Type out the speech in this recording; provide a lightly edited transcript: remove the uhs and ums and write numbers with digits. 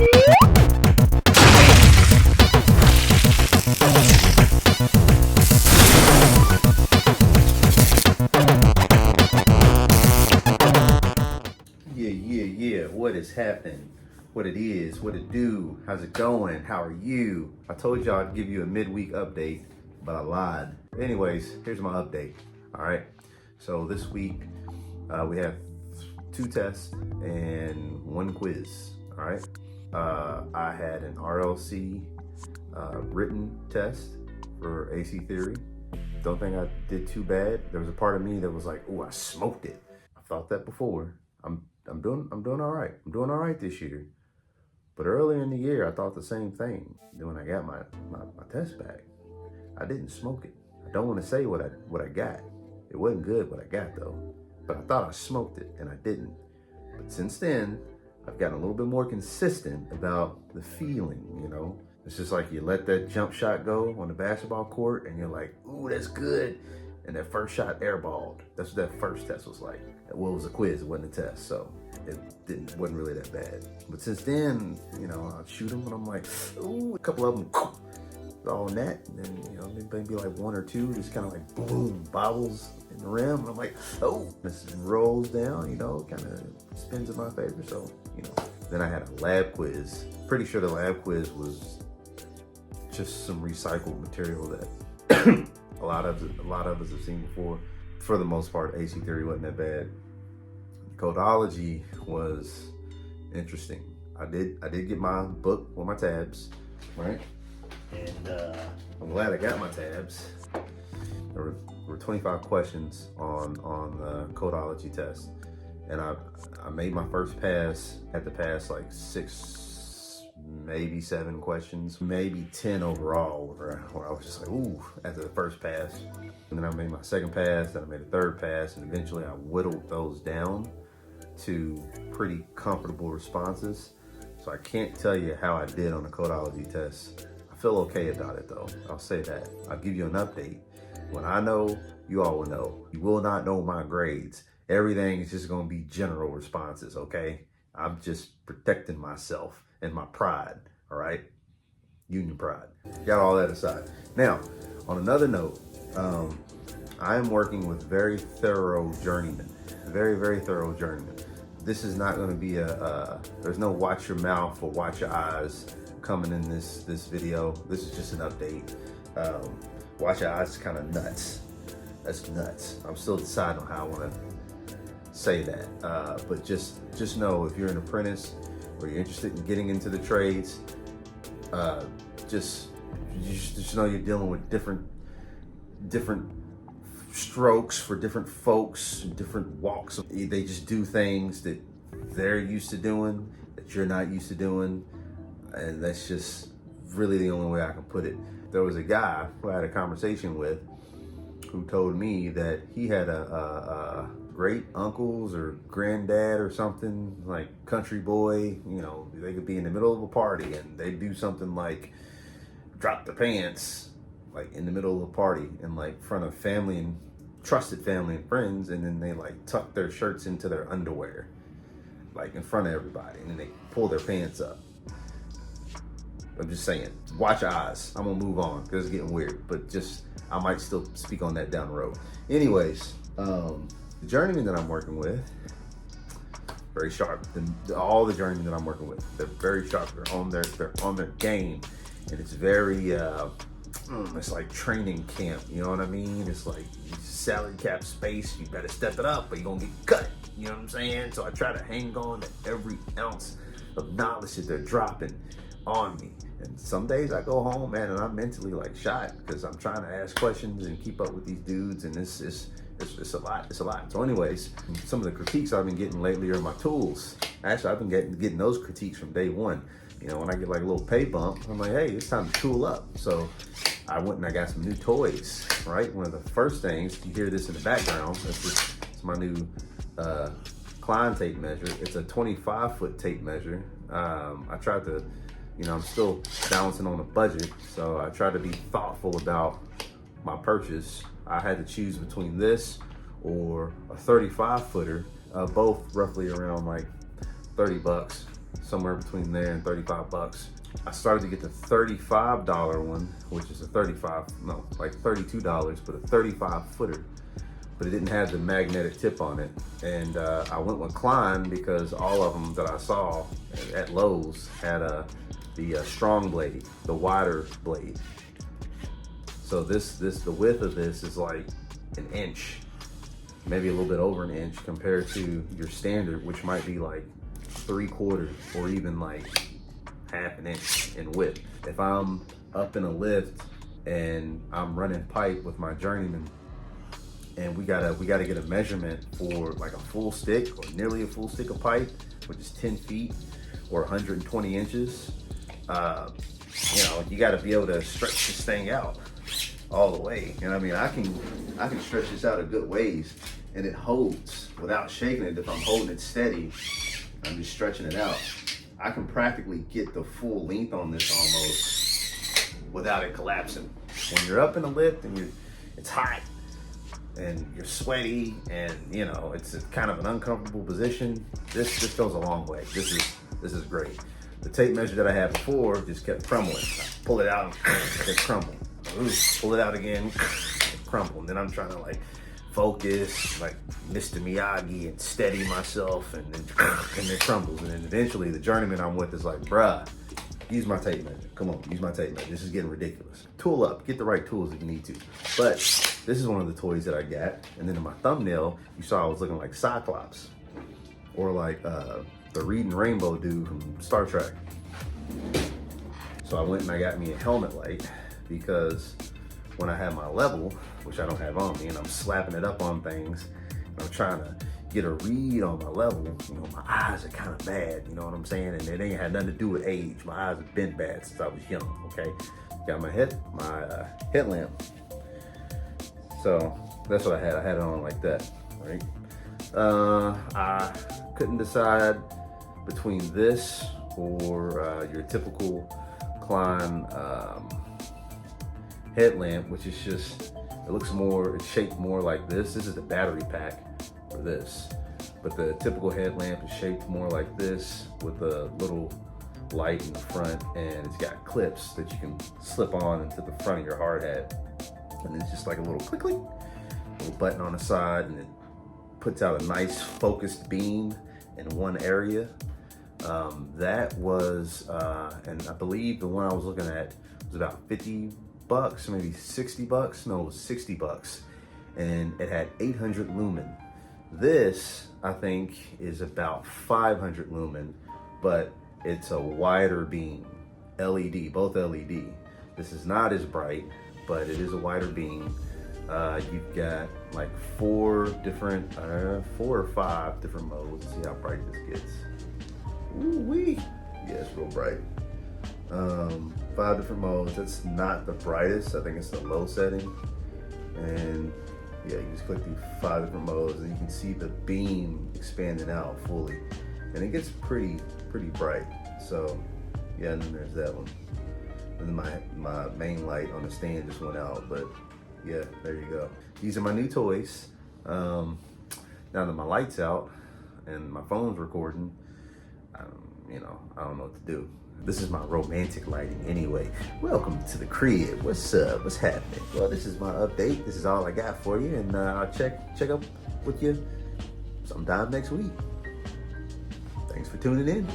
Yeah, what is happening, what it is, what it do, how's it going, how are you? I told y'all I'd give you a midweek update, but I lied. Anyways, here's my update, all right? So this week, we have 2 tests and 1 quiz, all right? I had an RLC written test for AC theory. Don't think I did too bad. There was a part of me that was like, oh, I smoked it. I've thought that before. I'm doing all right. I'm doing all right this year. But earlier in the year, I thought the same thing. Then when I got my test back, I didn't smoke it. I don't want to say what I got. It wasn't good what I got though. But I thought I smoked it and I didn't. But since then, I've gotten a little bit more consistent about the feeling, you know? It's just like you let that jump shot go on the basketball court and you're like, ooh, that's good. And that first shot airballed. That's what that first test was like. Well, it was a quiz, it wasn't a test, so it wasn't really that bad. But since then, you know, I'd shoot them and I'm like, ooh, a couple of them all net, and then, you know, maybe like 1 or 2 just kind of like boom, bobbles in the rim, and I'm like, oh, this rolls down, you know, kind of spins in my favor. So, you know, then I had a lab quiz. Pretty sure the lab quiz was just some recycled material that a lot of us have seen before. For the most part, AC theory wasn't that bad. Codology was interesting. I did get my book with my tabs, right? And I'm glad I got my tabs. There were 25 questions on the codology test, and I made my first pass. Had to pass like 6, maybe 7 questions, maybe 10 overall, where I was just like, ooh, after the first pass. And then I made my second pass, then I made a third pass, and eventually I whittled those down to pretty comfortable responses. So I can't tell you how I did on the codology test. I feel okay about it though, I'll say that. I'll give you an update. When I know, you all will know. You will not know my grades. Everything is just gonna be general responses, okay? I'm just protecting myself and my pride, all right? Union pride. Got all that aside. Now, on another note, I am working with very thorough journeymen. Very, very thorough journeymen. This is not gonna be there's no watch your mouth or watch your eyes coming in this video. This is just an update. Watch your eyes is kind of nuts. That's nuts. I'm still deciding on how I wanna say that. But just know, if you're an apprentice or you're interested in getting into the trades, just know you're dealing with different strokes for different folks, different walks. They just do things that they're used to doing that you're not used to doing, and that's just really the only way I can put it. There was a guy who I had a conversation with who told me that he had a great uncles or granddad or something, like country boy, you know, they could be in the middle of a party and they do something like drop their pants like in the middle of a party in like front of family and trusted family and friends, and then they like tuck their shirts into their underwear like in front of everybody, and then they pull their pants up. I'm just saying, watch your eyes. I'm gonna move on because it's getting weird, but just I might still speak on that down the road. Anyways, the journeyman that I'm working with, very sharp. All the journeymen that I'm working with, they're very sharp. They're on their game, and it's very it's like training camp. You know what I mean? It's like salary cap space. You better step it up, or you're gonna get cut. You know what I'm saying? So I try to hang on to every ounce of knowledge that they're dropping on me. And some days I go home, man, and I'm mentally like shot because I'm trying to ask questions and keep up with these dudes, and it's a lot. It's a lot. So anyways, some of the critiques I've been getting lately are my tools. Actually, I've been getting those critiques from day one. You know, when I get like a little pay bump, I'm like, hey, it's time to tool up. So I went and I got some new toys, right? One of the first things, you hear this in the background, it's my new Klein tape measure. It's a 25-foot tape measure. I tried to, you know, I'm still balancing on a budget, so I try to be thoughtful about my purchase. I had to choose between this or a 35-footer, both roughly around like 30 bucks. somewhere between there and 35 bucks. I started to get the $35 one, which is a like $32, but a 35 footer. But it didn't have the magnetic tip on it. And I went with Klein because all of them that I saw at Lowe's had the strong blade, the wider blade. So the width of this is like an inch, maybe a little bit over an inch compared to your standard, which might be like 3/4 or even like half an inch in width. If I'm up in a lift and I'm running pipe with my journeyman, and we gotta get a measurement for like a full stick or nearly a full stick of pipe, which is 10 feet or 120 inches. You know, you gotta be able to stretch this thing out all the way. And I mean, I can stretch this out a good ways, and it holds without shaking it. If I'm holding it steady, I'm just stretching it out. I can practically get the full length on this almost without it collapsing. When you're up in the lift and it's hot and you're sweaty and you know it's kind of an uncomfortable position, this goes a long way. This is great. The tape measure that I had before just kept crumbling. I pull it out and it crumbled. Pull it out again, it crumbled. And then I'm trying to like focus like Mr. Miyagi and steady myself, and it crumbles. And then eventually the journeyman I'm with is like, bruh, use my tape measure. Come on, use my tape measure. This is getting ridiculous. Tool up, get the right tools if you need to. But this is one of the toys that I got. And then in my thumbnail, you saw I was looking like Cyclops, or like the Reading Rainbow dude from Star Trek. So I went and I got me a helmet light, because when I have my level, which I don't have on me, and I'm slapping it up on things, and I'm trying to get a read on my level, you know, my eyes are kind of bad, you know what I'm saying? And it ain't had nothing to do with age. My eyes have been bad since I was young, okay? Got my headlamp. So that's what I had. I had it on like that, right? I couldn't decide between this or your typical Klein headlamp, which is just, it's shaped more like this. This is the battery pack for this. But the typical headlamp is shaped more like this with a little light in the front, and it's got clips that you can slip on into the front of your hard hat. And it's just like a little little button on the side, and it puts out a nice focused beam in one area. That was, and I believe the one I was looking at was about 50 bucks, maybe 60 bucks. No, it was 60 bucks. And it had 800 lumen. This, I think, is about 500 lumen, but it's a wider beam, LED, both LED. This is not as bright, but it is a wider beam. You've got like 4 or 5 different modes. See how bright this gets. Ooh-wee. Yeah, it's real bright. 5 different modes. That's not the brightest. I think it's the low setting. And yeah, you just click these 5 different modes, and you can see the beam expanding out fully. And it gets pretty bright. So yeah, and then there's that one. And then my main light on the stand just went out, but yeah, there you go. These are my new toys. Now that my light's out and my phone's recording, you know, I don't know what to do. This is my romantic lighting anyway. Welcome to the crib. What's up? What's happening? Well, this is my update. This is all I got for you, and I'll check up with you sometime next week. Thanks for tuning in.